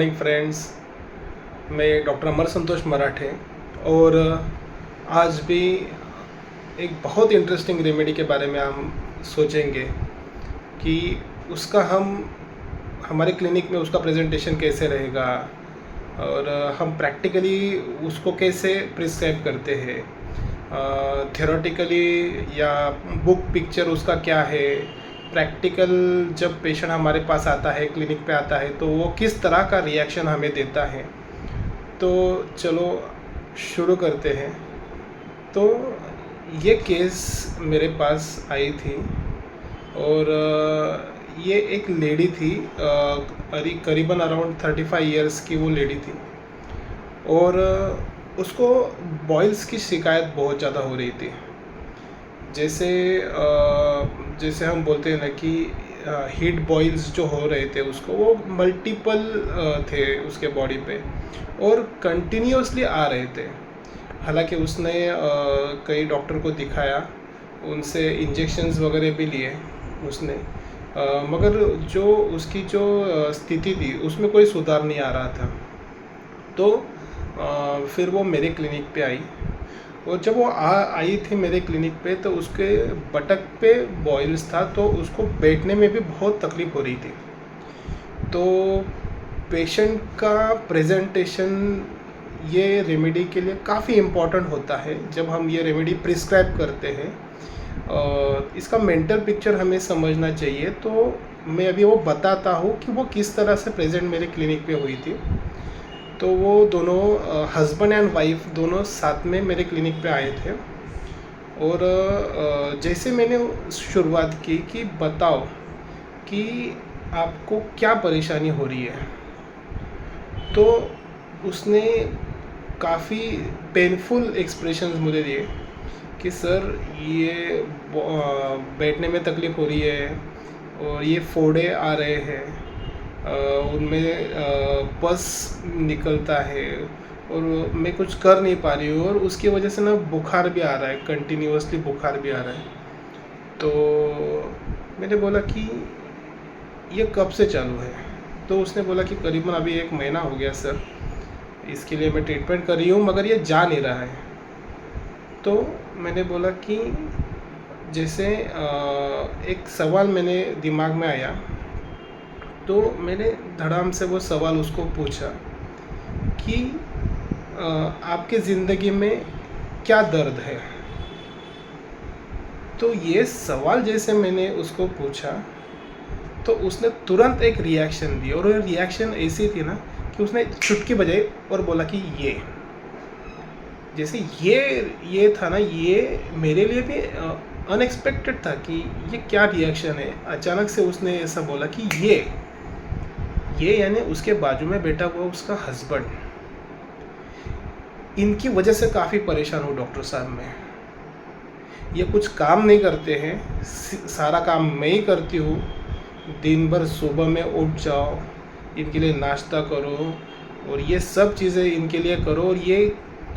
Morning friends. मैं doctor अमर संतोष मराठे और आज भी एक बहुत इंटरेस्टिंग रेमेडी के बारे में हम सोचेंगे कि उसका हमारे क्लिनिक में उसका प्रेजेंटेशन कैसे रहेगा और हम प्रैक्टिकली उसको कैसे प्रिस्क्राइब करते हैं, थियोरेटिकली या बुक पिक्चर उसका क्या है, प्रैक्टिकल जब पेशेंट हमारे पास आता है, क्लिनिक पे आता है, तो वो किस तरह का रिएक्शन हमें देता है। तो चलो शुरू करते हैं। तो ये केस मेरे पास आई थी और ये एक लेडी थी, करीबन अराउंड 35 इयर्स की वो लेडी थी और उसको बॉइल्स की शिकायत बहुत ज़्यादा हो रही थी। जैसे हम बोलते हैं ना कि हीट बॉइल्स जो हो रहे थे उसको, वो मल्टीपल थे उसके बॉडी पे और कंटिन्यूसली आ रहे थे। हालांकि उसने कई डॉक्टर को दिखाया, उनसे इंजेक्शंस वगैरह भी लिए उसने, मगर जो उसकी जो स्थिति थी उसमें कोई सुधार नहीं आ रहा था। तो फिर वो मेरे क्लिनिक पे आई और जब वो आई थी मेरे क्लिनिक पे तो उसके बटक पे बॉइल्स था, तो उसको बैठने में भी बहुत तकलीफ़ हो रही थी। तो पेशेंट का प्रेजेंटेशन ये रेमेडी के लिए काफ़ी इम्पॉर्टेंट होता है। जब हम ये रेमेडी प्रिस्क्राइब करते हैं इसका मेंटल पिक्चर हमें समझना चाहिए। तो मैं अभी वो बताता हूँ कि वो किस तरह से प्रेजेंट मेरे क्लिनिक पे हुई थी। तो वो दोनों हस्बैंड एंड वाइफ दोनों साथ में मेरे क्लिनिक पे आए थे और जैसे मैंने शुरुआत की कि बताओ कि आपको क्या परेशानी हो रही है, तो उसने काफ़ी पेनफुल एक्सप्रेशंस मुझे दिए कि सर ये बैठने में तकलीफ़ हो रही है और ये फोड़े आ रहे हैं, उनमें पस निकलता है और मैं कुछ कर नहीं पा रही हूँ और उसकी वजह से ना बुखार भी आ रहा है, कंटिन्यूसली बुखार भी आ रहा है। तो मैंने बोला कि ये कब से चालू है? तो उसने बोला कि करीबन अभी 1 महीना हो गया सर, इसके लिए मैं ट्रीटमेंट कर रही हूँ मगर ये जा नहीं रहा है। तो मैंने बोला कि जैसे एक सवाल मेरे दिमाग में आया, तो मैंने धड़ाम से वो सवाल उसको पूछा कि आपके ज़िंदगी में क्या दर्द है? तो ये सवाल जैसे मैंने उसको पूछा तो उसने तुरंत एक रिएक्शन दी और वो रिएक्शन ऐसी थी ना कि उसने चुटकी बजाई और बोला कि ये, जैसे ये था ना, ये मेरे लिए भी अनएक्सपेक्टेड था कि ये क्या रिएक्शन है। अचानक से उसने ऐसा बोला कि ये यानी उसके बाजू में बैठा हुआ उसका हस्बैंड, इनकी वजह से काफ़ी परेशान हूँ डॉक्टर साहब मैं। ये कुछ काम नहीं करते हैं, सारा काम मैं ही करती हूँ। दिन भर सुबह में उठ जाओ, इनके लिए नाश्ता करो और ये सब चीज़ें इनके लिए करो और ये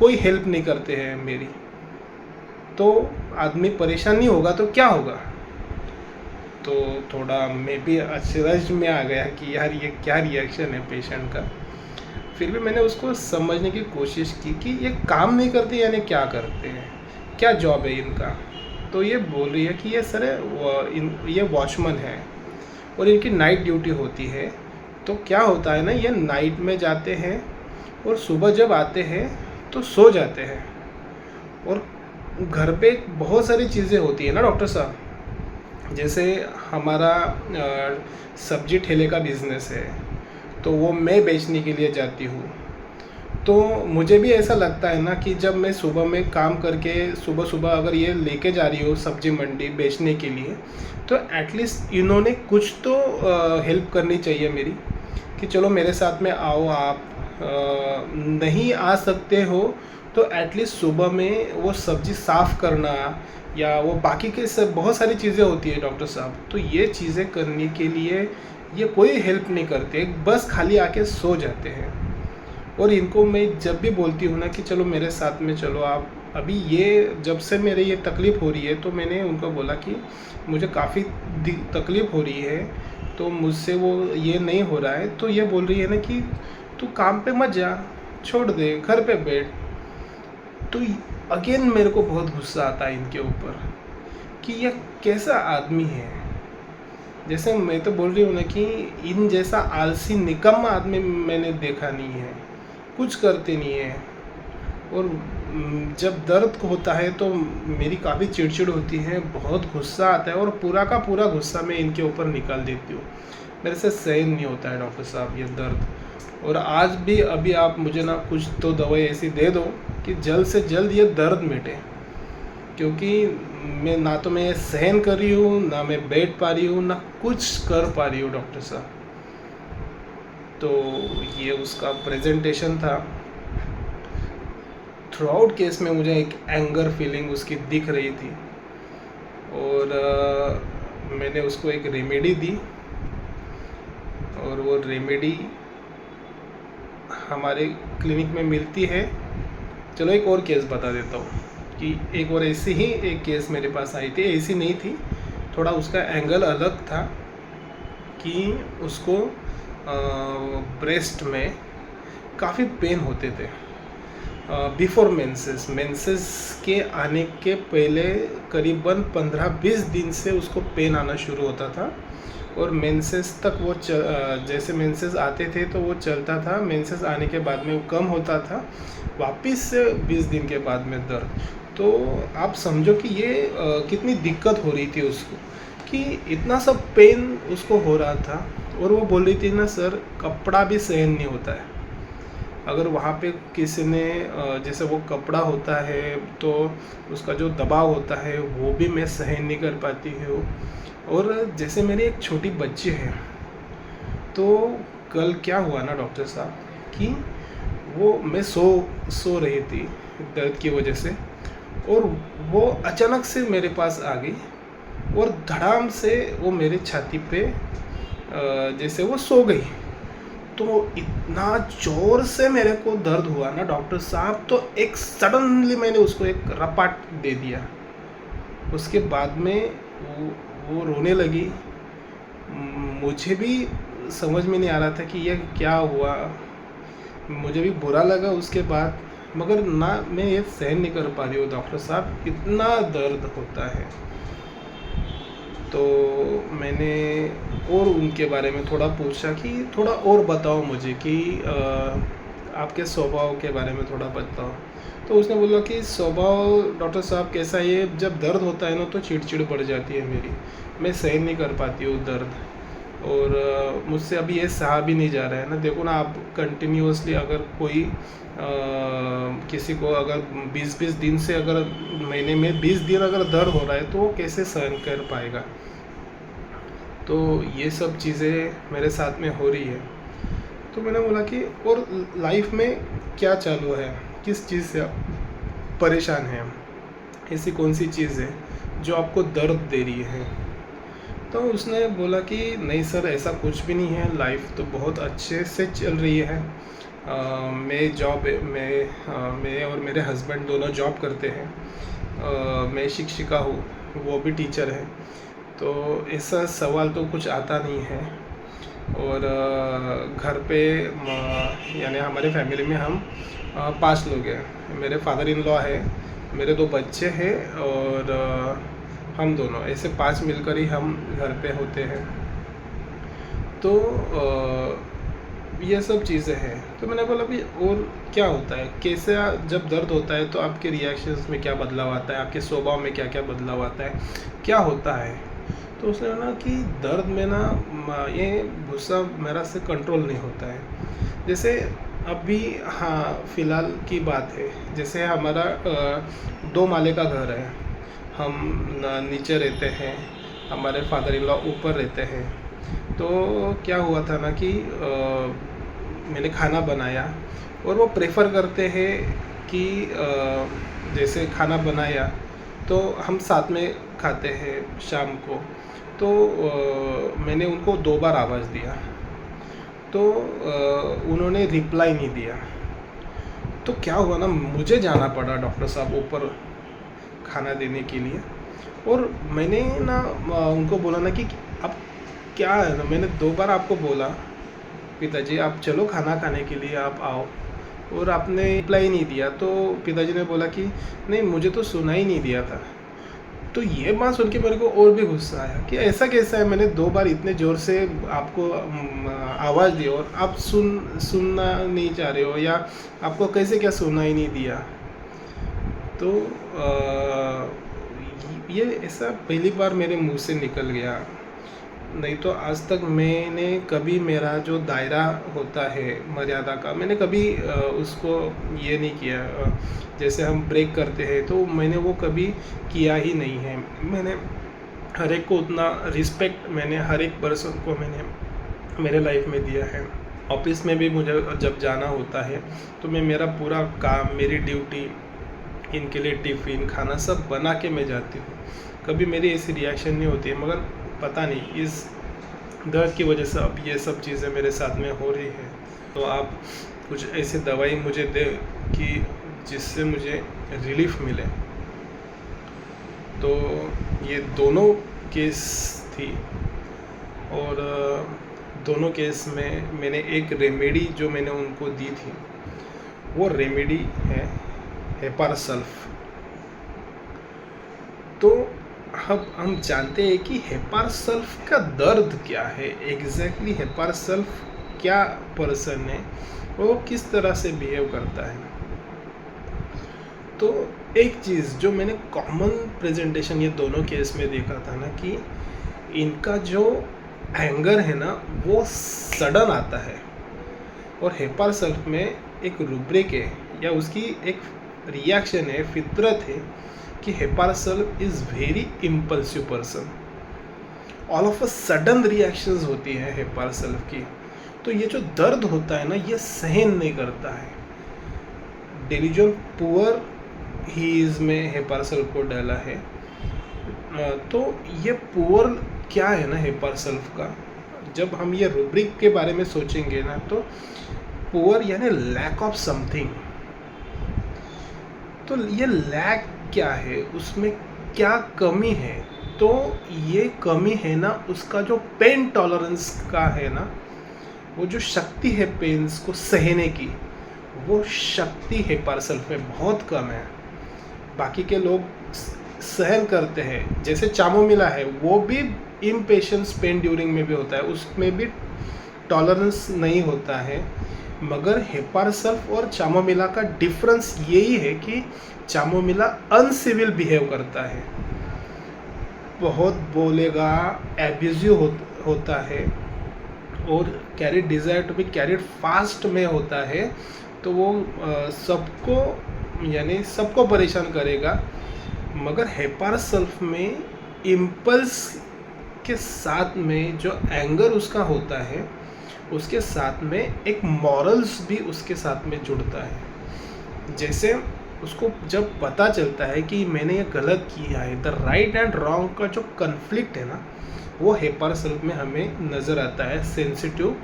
कोई हेल्प नहीं करते हैं मेरी। तो आदमी परेशान नहीं होगा तो क्या होगा? तो थोड़ा मैं भी अचरज में आ गया कि यार ये क्या रिएक्शन है पेशेंट का। फिर भी मैंने उसको समझने की कोशिश की कि ये काम नहीं करते यानी क्या करते हैं, क्या जॉब है इनका। तो ये बोल रही है कि ये सर ये वॉचमैन है और इनकी नाइट ड्यूटी होती है। तो क्या होता है ना, ये नाइट में जाते हैं और सुबह जब आते हैं तो सो जाते हैं और घर पे बहुत सारी चीज़ें होती है ना डॉक्टर साहब। जैसे हमारा सब्जी ठेले का बिज़नेस है, तो वो मैं बेचने के लिए जाती हूँ। तो मुझे भी ऐसा लगता है ना कि जब मैं सुबह में काम करके सुबह अगर ये लेके जा रही हो सब्जी मंडी बेचने के लिए, तो एटलीस्ट इन्होंने कुछ तो हेल्प करनी चाहिए मेरी कि चलो मेरे साथ में आओ। आप नहीं आ सकते हो तो एटलीस्ट सुबह में वो सब्ज़ी साफ़ करना या वो बाकी के सब बहुत सारी चीज़ें होती है डॉक्टर साहब। तो ये चीज़ें करने के लिए ये कोई हेल्प नहीं करते, बस खाली आके सो जाते हैं। और इनको मैं जब भी बोलती हूँ ना कि चलो मेरे साथ में चलो आप, अभी ये जब से मेरे ये तकलीफ़ हो रही है तो मैंने उनको बोला कि मुझे काफ़ी तकलीफ़ हो रही है तो मुझसे वो ये नहीं हो रहा है, तो ये बोल रही है ना कि तू काम पे मत जा, छोड़ दे, घर पे बैठ। तो अगेन मेरे को बहुत गुस्सा आता है इनके ऊपर कि यह कैसा आदमी है। जैसे मैं तो बोल रही हूँ ना कि इन जैसा आलसी निकम्मा आदमी मैंने देखा नहीं है, कुछ करते नहीं है। और जब दर्द होता है तो मेरी काफ़ी चिड़चिड़ होती है, बहुत गुस्सा आता है और पूरा का पूरा गुस्सा मैं इनके ऊपर निकाल देती हूँ। मेरे से सहन नहीं होता है डॉक्टर साहब ये दर्द। और आज भी अभी आप मुझे ना कुछ तो दवाई ऐसी दे दो कि जल्द से जल्द ये दर्द मिटे, क्योंकि मैं ना तो मैं सहन कर रही हूँ, ना मैं बैठ पा रही हूँ, ना कुछ कर पा रही हूँ डॉक्टर साहब। तो ये उसका प्रेजेंटेशन था। थ्रू आउट केस में मुझे एक एंगर फीलिंग उसकी दिख रही थी और मैंने उसको एक रेमेडी दी और वो रेमेडी हमारे क्लिनिक में मिलती है। चलो एक और केस बता देता हूँ कि एक और ऐसी ही एक केस मेरे पास आई थी, ऐसी नहीं थी, थोड़ा उसका एंगल अलग था कि उसको ब्रेस्ट में काफ़ी पेन होते थे बिफोर मेंसेस के आने के पहले करीबन 15-20 दिन से उसको पेन आना शुरू होता था और मेंसेस तक वो जैसे मेंसेस आते थे तो वो चलता था, मेंसेस आने के बाद में वो कम होता था, वापस से 20 दिन के बाद में दर्द। तो आप समझो कि ये कितनी दिक्कत हो रही थी उसको, कि इतना सब पेन उसको हो रहा था। और वो बोल रही थी ना सर, कपड़ा भी सहन नहीं होता है। अगर वहाँ पे किसी ने जैसे वो कपड़ा होता है तो उसका जो दबाव होता है वो भी मैं सहन नहीं कर पाती हूँ। और जैसे मेरी एक छोटी बच्ची है, तो कल क्या हुआ ना डॉक्टर साहब कि वो मैं सो रही थी दर्द की वजह से, और वो अचानक से मेरे पास आ गई और धड़ाम से वो मेरे छाती पे जैसे वो सो गई। तो इतना ज़ोर से मेरे को दर्द हुआ ना डॉक्टर साहब, तो एक सडनली मैंने उसको एक रपाट दे दिया। उसके बाद में वो रोने लगी। मुझे भी समझ में नहीं आ रहा था कि यह क्या हुआ, मुझे भी बुरा लगा उसके बाद, मगर ना मैं ये सहन नहीं कर पा रही हूँ डॉक्टर साहब, इतना दर्द होता है। तो मैंने और उनके बारे में थोड़ा पूछा कि थोड़ा और बताओ मुझे कि आपके स्वभाव के बारे में थोड़ा बताओ। तो उसने बोला कि स्वभाव डॉक्टर साहब कैसा है, जब दर्द होता है ना तो चिड़चिड़ बढ़ जाती है मेरी, मैं सहन नहीं कर पाती हूँ दर्द, और मुझसे अभी ये सहा भी नहीं जा रहा है ना। देखो ना आप कंटिन्यूसली अगर कोई किसी को अगर 20-20 दिन से, अगर महीने में 20 दिन अगर दर्द हो रहा है तो वो कैसे सहन कर पाएगा। तो ये सब चीज़ें मेरे साथ में हो रही है। तो मैंने बोला कि और लाइफ में क्या चालू है, किस चीज़ से आप परेशान हैं, ऐसी कौन सी चीज़ है जो आपको दर्द दे रही है। तो उसने बोला कि नहीं सर, ऐसा कुछ भी नहीं है, लाइफ तो बहुत अच्छे से चल रही है। मैं और मेरे हस्बैंड दोनों जॉब करते हैं। मैं शिक्षिका हूँ, वो भी टीचर है, तो ऐसा सवाल तो कुछ आता नहीं है। और घर पे यानी हमारे फैमिली में हम 5 लोग हैं। मेरे फादर इन लॉ है, मेरे 2 बच्चे हैं और हम दोनों, ऐसे 5 मिलकर ही हम घर पे होते हैं। तो ये सब चीज़ें हैं। तो मैंने बोला भी और क्या होता है, कैसे जब दर्द होता है तो आपके रिएक्शंस में क्या बदलाव आता है, आपके स्वभाव में क्या क्या बदलाव आता है, क्या होता है। तो उसने बोला कि दर्द में ना ये गुस्सा मेरा से कंट्रोल नहीं होता है। जैसे अभी हाँ फ़िलहाल की बात है, जैसे हमारा 2 माले का घर है, हम नीचे रहते हैं, हमारे फादर इन लॉ ऊपर रहते हैं। तो क्या हुआ था ना कि मैंने खाना बनाया और वो प्रेफर करते हैं कि जैसे खाना बनाया तो हम साथ में खाते हैं शाम को। तो मैंने उनको 2 बार आवाज़ दिया तो उन्होंने रिप्लाई नहीं दिया। तो क्या हुआ ना, मुझे जाना पड़ा डॉक्टर साहब ऊपर खाना देने के लिए। और मैंने ना उनको बोला ना कि अब क्या है ना, मैंने 2 बार आपको बोला पिताजी आप चलो खाना खाने के लिए आप आओ, और आपने रिप्लाई नहीं दिया। तो पिताजी ने बोला कि नहीं मुझे तो सुना ही नहीं दिया था। तो ये बात सुन के मेरे को और भी गुस्सा आया कि ऐसा कैसा है, मैंने 2 बार इतने ज़ोर से आपको आवाज़ दी और आप सुनना नहीं चाह रहे हो, या आपको कैसे क्या सुना ही नहीं दिया। तो ये ऐसा पहली बार मेरे मुंह से निकल गया। नहीं तो आज तक मैंने कभी मेरा जो दायरा होता है मर्यादा का, मैंने कभी उसको ये नहीं किया। जैसे हम ब्रेक करते हैं तो मैंने वो कभी किया ही नहीं है। मैंने हर एक को उतना रिस्पेक्ट मैंने हर एक पर्सन को मैंने मेरे लाइफ में दिया है। ऑफिस में भी मुझे जब जाना होता है तो मैं मेरा पूरा काम, मेरी ड्यूटी, इनके लिए टिफ़िन खाना सब बना के मैं जाती हूँ। कभी मेरी ऐसी रिएक्शन नहीं होती है, मगर पता नहीं इस दर्द की वजह से अब ये सब चीज़ें मेरे साथ में हो रही है। तो आप कुछ ऐसी दवाई मुझे दें कि जिससे मुझे रिलीफ मिले। तो ये दोनों केस थी, और दोनों केस में मैंने एक रेमेडी जो मैंने उनको दी थी, वो रेमेडी है हेपार सल्फ। तो अब हम जानते हैं कि हेपार सल्फ का दर्द क्या है, एग्जैक्टली हेपार सल्फ क्या पर्सन है, वो किस तरह से बिहेव करता है। तो एक चीज़ जो मैंने कॉमन प्रेजेंटेशन ये दोनों केस में देखा था ना, कि इनका जो एंगर है ना वो सडन आता है, और हेपार सल्फ में एक रूब्रिक है या उसकी एक रिएक्शन है, फितरत है कि hepar sulph is very impulsive person. All of a sudden reactions होती है हेपार सल्फ की। तो ये जो दर्द होता है ना ये सहन नहीं करता है। डिलीजन पुअर ही इज़ में हेपार सल्फ को डाला है। तो ये पुअर क्या है ना हेपार सल्फ का, जब हम ये रूब्रिक के बारे में सोचेंगे ना, तो पुअर यानी लैक ऑफ समथिंग। तो ये लैक क्या है, उसमें क्या कमी है, तो ये कमी है ना उसका जो पेन टॉलरेंस का है ना, वो जो शक्ति है पेन्स को सहने की, वो शक्ति हेपार सल्फ में बहुत कम है। बाकी के लोग सहन करते हैं, जैसे चामोमिला है वो भी इम्पेशेंस पेन ड्यूरिंग में भी होता है, उसमें भी टॉलरेंस नहीं होता है। मगर हेपार सल्फ और चामोमिला का डिफरेंस यही है कि चामोमिला अनसिविल बिहेव करता है, बहुत बोलेगा, एब्यूजिव होता है, और carried desire to be carried fast में होता है। तो वो सबको यानी सबको परेशान करेगा। मगर हेपार सल्फ में इम्पल्स के साथ में जो एंगर उसका होता है, उसके साथ में एक मॉरल्स भी उसके साथ में जुड़ता है। जैसे उसको जब पता चलता है कि मैंने ये गलत किया है, द राइट एंड रॉन्ग का जो कन्फ्लिक्ट है ना, वो हेपार सल्फ में हमें नज़र आता है, सेंसिटिव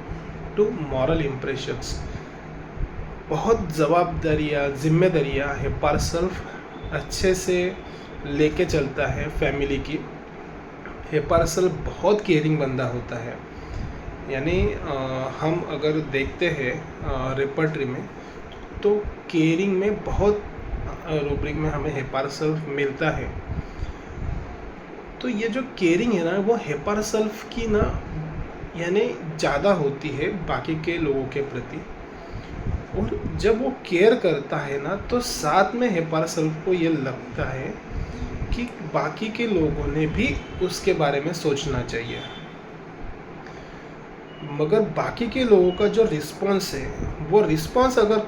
टू मॉरल इम्प्रेशंस। बहुत जवाबदारियाँ, जिम्मेदारियाँ हेपार सल्फ अच्छे से लेके चलता है फैमिली की। हेपार सल्फ बहुत केयरिंग बंदा होता है। यानी हम अगर देखते हैं रेपर्टरी में, तो केयरिंग में बहुत रूब्रिक में हमें हेपार सल्फ मिलता है। तो ये जो केयरिंग है ना, वो हेपार सल्फ की ना यानी ज़्यादा होती है बाकी के लोगों के प्रति। और जब वो केयर करता है ना, तो साथ में हेपार सल्फ को ये लगता है कि बाकी के लोगों ने भी उसके बारे में सोचना चाहिए। मगर बाकी के लोगों का जो रिस्पॉन्स है, वो रिस्पॉन्स अगर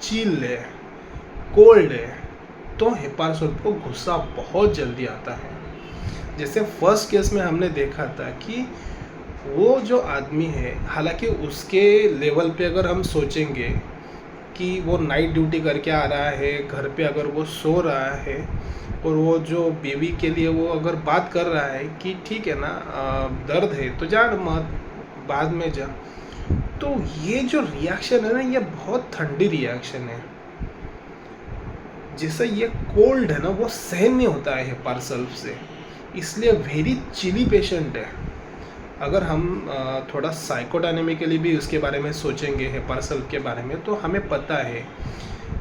चिल है, कोल्ड है, तो हेपार सल्फ को गुस्सा बहुत जल्दी आता है। जैसे फर्स्ट केस में हमने देखा था कि वो जो आदमी है, हालांकि उसके लेवल पे अगर हम सोचेंगे कि वो नाइट ड्यूटी करके आ रहा है, घर पे अगर वो सो रहा है, और वो जो बेबी के लिए वो अगर बात कर रहा है कि ठीक है ना, दर्द है तो जा मत, बाद में जा, तो ये जो रिएक्शन है ना, ये बहुत ठंडी रिएक्शन है। जैसे ये कोल्ड है ना, वो सहन नहीं होता है हेपार सल्फ से, इसलिए वेरी चिली पेशेंट है। अगर हम थोड़ा साइकोडायनेमिकली भी उसके बारे में सोचेंगे हेपार सल्फ के बारे में, तो हमें पता है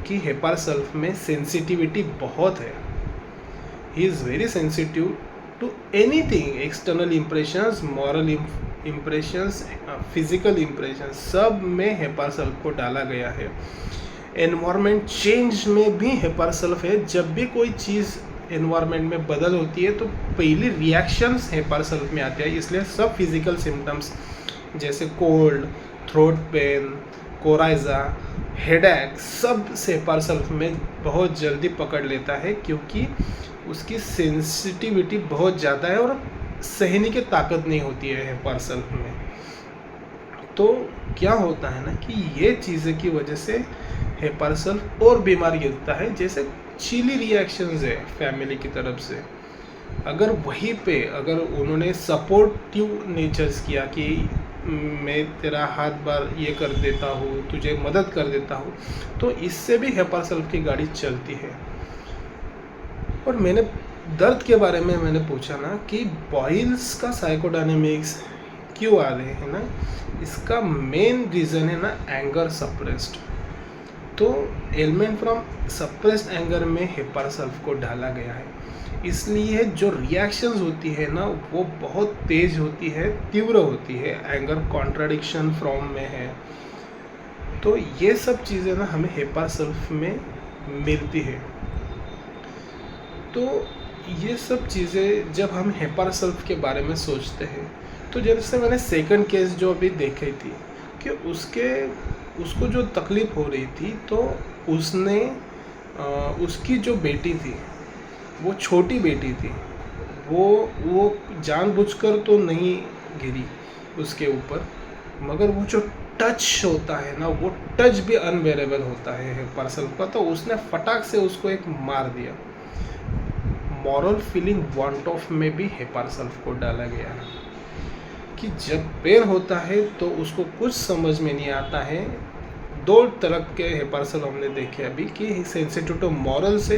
कि हेपार सल्फ में सेंसिटिविटी बहुत है। He is very sensitive to anything, external impressions, moral impressions, physical impressions, सब में हेपार सल्फ को डाला गया है। एनवायरनमेंट चेंज में भी हेपार सल्फ है। जब भी कोई चीज़ एनवायरनमेंट में बदल होती है तो पहली रिएक्शंस हेपार सल्फ में आते हैं। इसलिए सब फिजिकल सिम्टम्स जैसे cold, throat pen, coryza, headache, सब से हेपार सल्फ में बहुत जल्दी पकड़ लेता है, क्योंकि उसकी सेंसिटिविटी बहुत ज़्यादा है और सहने की ताकत नहीं होती है हेपार सल्फ में। तो क्या होता है ना कि ये चीज़ें की वजह से हेपार सल्फ और बीमार गिरता है। जैसे चिली रिएक्शंस है फैमिली की तरफ से, अगर वहीं पे अगर उन्होंने सपोर्टिव नेचर्स किया कि मैं तेरा हाथ बार ये कर देता हूँ, तुझे मदद कर देता हूँ, तो इससे भी हेपार सल्फ की गाड़ी चलती है। और मैंने दर्द के बारे में मैंने पूछा ना कि बॉयल्स का साइकोडायनेमिक्स क्यों आ रहे हैं ना, इसका मेन रीज़न है ना एंगर सप्रेस्ड। तो एलिमेंट फ्रॉम सप्रेस्ड एंगर में हेपार सल्फ को डाला गया है, इसलिए जो रिएक्शंस होती है ना वो बहुत तेज होती है, तीव्र होती है। एंगर कॉन्ट्राडिक्शन फ्रॉम में है। तो ये सब चीज़ें ना हमें हेपार सल्फ में मिलती है। तो ये सब चीज़ें जब हम हेपार सल्फ के बारे में सोचते हैं, तो जैसे मैंने सेकंड केस जो अभी देखी थी कि उसको जो तकलीफ़ हो रही थी, तो उसने उसकी जो बेटी थी, वो छोटी बेटी थी, वो जानबूझकर तो नहीं गिरी उसके ऊपर, मगर वो जो टच होता है ना, वो टच भी अनबेरेबल होता है हेपार सल्फ का। तो उसने फटाक से उसको एक मार दिया। मॉरल फीलिंग वांट ऑफ में भी हेपार सल्फ को डाला गया है कि जब पेन होता है तो उसको कुछ समझ में नहीं आता है। दो तरह के हेपार सल्फ हमने देखे अभी कि सेंसिटिव टू मॉरल से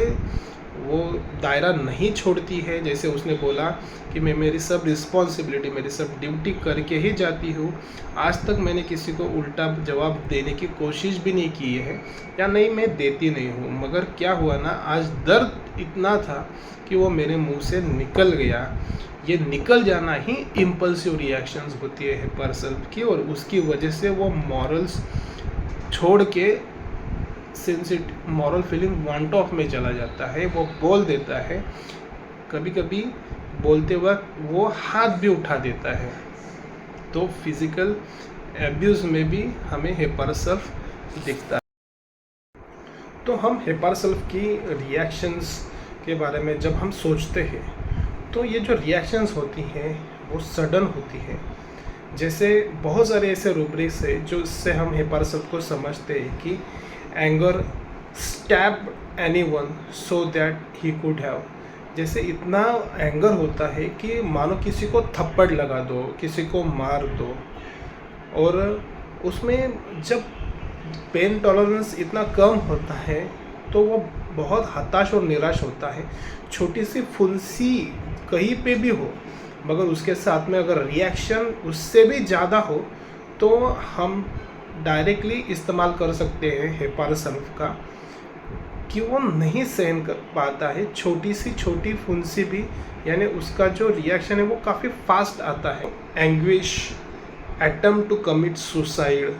वो दायरा नहीं छोड़ती है। जैसे उसने बोला कि मैं मेरी सब रिस्पॉन्सिबिलिटी, मेरी सब ड्यूटी करके ही जाती हूँ, आज तक मैंने किसी को उल्टा जवाब देने की कोशिश भी नहीं की है, या नहीं मैं देती नहीं हूँ। मगर क्या हुआ ना, आज दर्द इतना था कि वो मेरे मुंह से निकल गया। ये निकल जाना ही इम्पल्सिव रिएक्शंस होती है हेपार सल्फ की, और उसकी वजह से वो मॉरल्स छोड़ के मॉरल फीलिंग वांट ऑफ में चला जाता है। वो बोल देता है, कभी कभी बोलते वक्त वो हाथ भी उठा देता है। तो फिजिकल एब्यूज़ में भी हमें हेपार सल्फ दिखता है। तो हम हेपार सल्फ की रिएक्शंस के बारे में जब हम सोचते हैं, तो ये जो रिएक्शंस होती हैं वो सडन होती है। जैसे बहुत सारे ऐसे रूब्रिक्स है जो इससे हम हेपार सल्फ को समझते हैं कि anger stab anyone so that he could have. जैसे इतना एंगर होता है कि मानो किसी को थप्पड़ लगा दो, किसी को मार दो, और उसमें जब पेन टॉलरेंस इतना कम होता है तो वो बहुत हताश और निराश होता है। छोटी सी फुंसी कहीं पे भी हो, मगर उसके साथ में अगर रिएक्शन उससे भी ज़्यादा हो, तो हम डायरेक्टली इस्तेमाल कर सकते हैं हेपार सल्फ का, कि वो नहीं सहन कर पाता है छोटी सी छोटी फुंसी भी, यानी उसका जो रिएक्शन है वो काफ़ी फास्ट आता है। Anguish, attempt to commit suicide,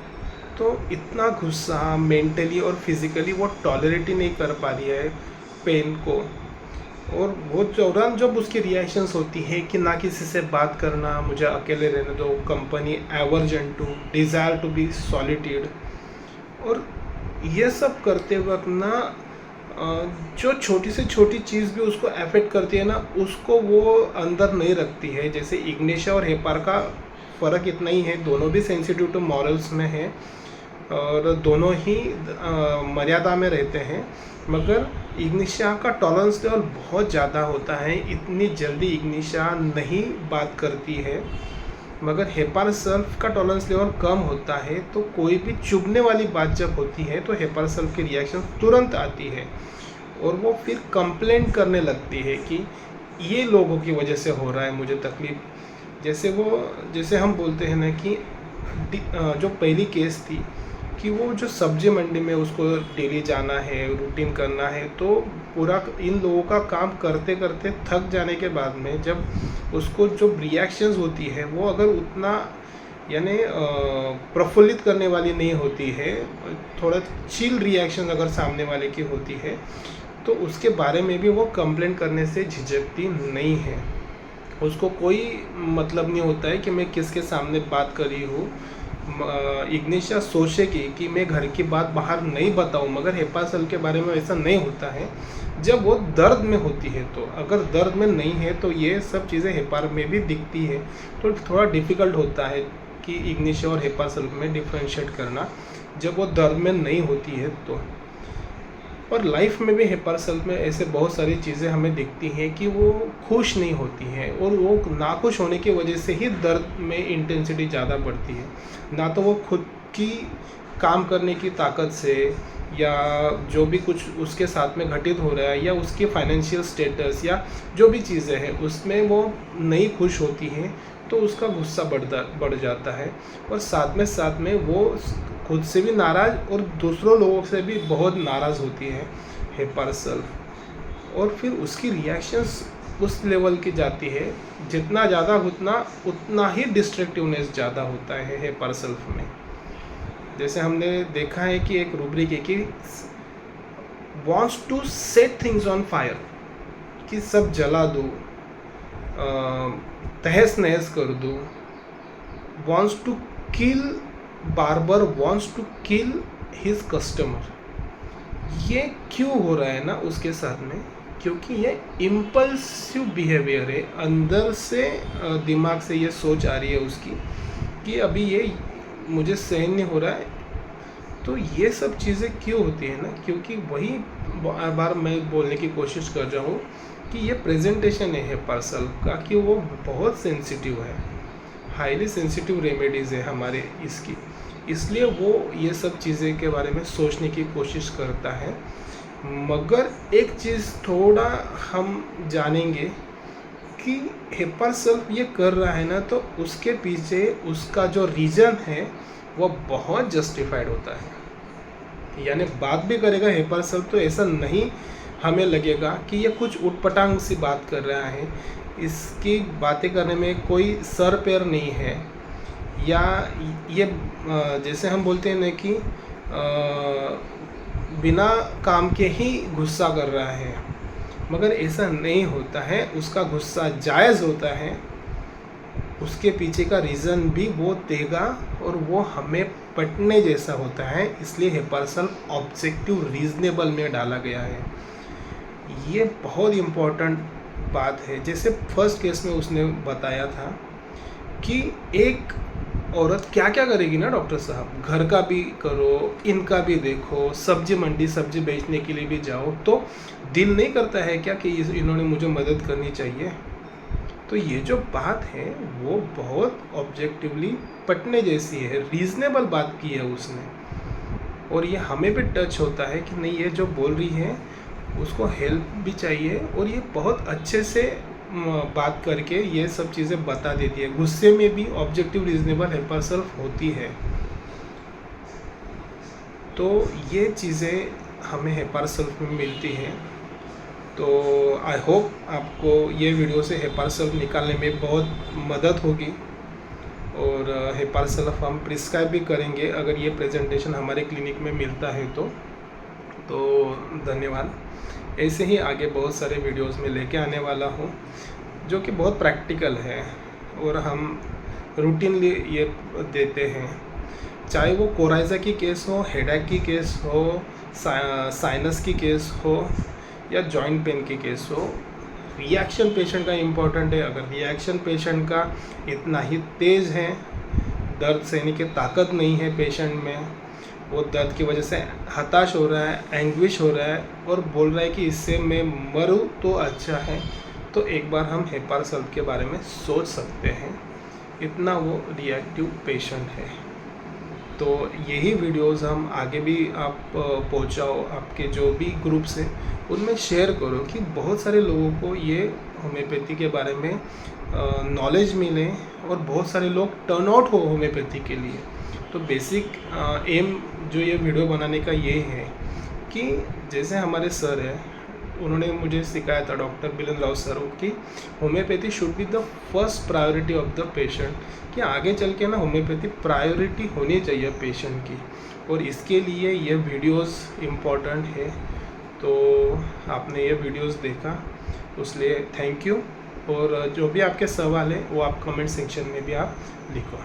तो इतना गुस्सा मेंटली और फिजिकली वो टॉलरेट ही नहीं कर पा रही है पेन को। और वो दौरान जब उसकी रिएक्शंस होती है कि ना किसी से बात करना, मुझे अकेले रहने दो, company, aversion to, desire to be solitude, और ये सब करते वक्त ना जो छोटी से छोटी चीज़ भी उसको अफेक्ट करती है ना, उसको वो अंदर नहीं रखती है। जैसे इग्निशिया और हेपार का फ़र्क इतना ही है, दोनों भी सेंसिटिव टू मॉरल्स में है और दोनों ही मर्यादा में रहते हैं, मगर इग्निशिया का टॉलरेंस लेवल बहुत ज़्यादा होता है। इतनी जल्दी इग्निशिया नहीं बात करती है, मगर हेपार सल्फ का टॉलरेंस लेवल कम होता है। तो कोई भी चुभने वाली बात जब होती है तो हेपार सल्फ की रिएक्शन तुरंत आती है, और वो फिर कंप्लेंट करने लगती है कि ये लोगों की वजह से हो रहा है मुझे तकलीफ़, जैसे हम बोलते हैं ना कि जो पहली केस थी कि वो जो सब्जी मंडी में उसको डेली जाना है, रूटीन करना है, तो पूरा इन लोगों का काम करते करते थक जाने के बाद में जब उसको जो रिएक्शंस होती है वो अगर उतना यानी प्रफुल्लित करने वाली नहीं होती है, थोड़ा चिल रिएक्शन अगर सामने वाले की होती है, तो उसके बारे में भी वो कंप्लेंट करने से झिझकती नहीं है। उसको कोई मतलब नहीं होता है कि मैं किसके सामने बात कर रही हूँ। इग्निशिया सोचेगी कि मैं घर की बात बाहर नहीं बताऊँ, मगर हेपा सेल के बारे में ऐसा नहीं होता है। जब वो दर्द में होती है, तो अगर दर्द में नहीं है तो ये सब चीज़ें हेपा में भी दिखती है, तो थोड़ा डिफ़िकल्ट होता है कि इग्निशिया और हेपा सेल में डिफ्रेंशिएट करना जब वो दर्द में नहीं होती है तो। और लाइफ में भी हेपा सेल में ऐसे बहुत सारी चीज़ें हमें दिखती हैं कि वो खुश नहीं होती हैं, और वो नाखुश होने की वजह से ही दर्द में इंटेंसिटी ज़्यादा बढ़ती है। ना तो वो खुद की काम करने की ताकत से या जो भी कुछ उसके साथ में घटित हो रहा है या उसकी फाइनेंशियल स्टेटस या जो भी चीज़ें हैं उसमें वो नहीं खुश होती हैं, तो उसका गुस्सा बढ़ जाता है, और साथ में वो खुद से भी नाराज़ और दूसरों लोगों से भी बहुत नाराज़ होती है हेपा सेल। और फिर उसकी रिएक्शंस उस लेवल की जाती है, जितना ज़्यादा उतना ही डिस्ट्रक्टिवनेस ज़्यादा होता है हेपा सेल में। जैसे हमने देखा है कि एक रूब्रिक है कि wants to set things on fire, कि सब जला दो, तहस नहस कर दो। Wants to kill, barber wants to kill his customer. ये क्यों हो रहा है ना उसके साथ में, क्योंकि ये इम्पल्सिव बिहेवियर है। अंदर से दिमाग से ये सोच आ रही है उसकी कि अभी ये मुझे सहन नहीं हो रहा है। तो ये सब चीज़ें क्यों होती है ना, क्योंकि वही बार मैं बोलने की कोशिश कर रहा हूँ कि ये प्रेजेंटेशन है हेपा सेल का, कि वो बहुत सेंसिटिव है, हाईली सेंसिटिव रेमेडीज़ है हमारे इसकी, इसलिए वो ये सब चीज़ें के बारे में सोचने की कोशिश करता है। मगर एक चीज़ थोड़ा हम जानेंगे कि हेपा सेल ये कर रहा है ना, तो उसके पीछे उसका जो रीज़न है वो बहुत जस्टिफाइड होता है। यानी बात भी करेगा हेपा सेल तो ऐसा नहीं हमें लगेगा कि ये कुछ उटपटांग सी बात कर रहा है, इसकी बातें करने में कोई सर पैर नहीं है, या ये जैसे हम बोलते हैं ना कि बिना काम के ही गुस्सा कर रहा है, मगर ऐसा नहीं होता है। उसका गुस्सा जायज़ होता है, उसके पीछे का रीज़न भी वो देगा, और वो हमें पटने जैसा होता है। इसलिए हेपा सेल ऑब्जेक्टिव रीजनेबल में डाला गया है। ये बहुत इम्पोर्टेंट बात है। जैसे फर्स्ट केस में उसने बताया था कि एक औरत क्या क्या करेगी ना डॉक्टर साहब, घर का भी करो, इनका भी देखो, सब्जी मंडी सब्जी बेचने के लिए भी जाओ, तो दिल नहीं करता है क्या कि इन्होंने मुझे मदद करनी चाहिए। तो ये जो बात है वो बहुत ऑब्जेक्टिवली पटने जैसी है, रीज़नेबल बात की है उसने, और ये हमें भी टच होता है कि नहीं, ये जो बोल रही है उसको हेल्प भी चाहिए, और ये बहुत अच्छे से बात करके ये सब चीज़ें बता देती है। गुस्से में भी ऑब्जेक्टिव रीजनेबल हेपा सेल होती है। तो ये चीज़ें हमें हेपा सेल में मिलती हैं। तो आई होप आपको ये वीडियो से हेपा सेल निकालने में बहुत मदद होगी, और हेपा सेल हम प्रिस्क्राइब भी करेंगे अगर ये प्रेजेंटेशन हमारे क्लिनिक में मिलता है तो धन्यवाद। ऐसे ही आगे बहुत सारे वीडियोस में लेके आने वाला हूँ जो कि बहुत प्रैक्टिकल है, और हम रूटीनली ये देते हैं, चाहे वो कोराइजा की केस हो, हेडेक की केस हो, साइनस की केस हो, या जॉइंट पेन की केस हो। रिएक्शन पेशेंट का इम्पोर्टेंट है। अगर रिएक्शन पेशेंट का इतना ही तेज़ है, दर्द सहने की ताकत नहीं है पेशेंट में, वो दर्द की वजह से हताश हो रहा है, एंग्विश हो रहा है, और बोल रहा है कि इससे मैं मरूं तो अच्छा है, तो एक बार हम हेपा सेल के बारे में सोच सकते हैं। इतना वो रिएक्टिव पेशेंट है। तो यही वीडियोस हम आगे भी आप पहुंचाओ, आपके जो भी ग्रुप्स हैं उनमें शेयर करो कि बहुत सारे लोगों को ये होम्योपैथी के बारे में नॉलेज मिले और बहुत सारे लोग टर्न आउट हो होम्योपैथी के लिए। तो बेसिक एम जो ये वीडियो बनाने का ये है कि जैसे हमारे सर है, उन्होंने मुझे सिखाया था, डॉक्टर बिलन राव सर, कि homeopathy should be the first priority of the patient, कि आगे चल के ना होम्योपैथी प्रायोरिटी होनी चाहिए पेशेंट की, और इसके लिए ये वीडियोस इम्पोर्टेंट है। तो आपने ये वीडियोस देखा उसलिए थैंक यू, और जो भी आपके सवाल है वो आप कमेंट सेक्शन में भी आप लिखो।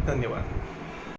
धन्यवाद।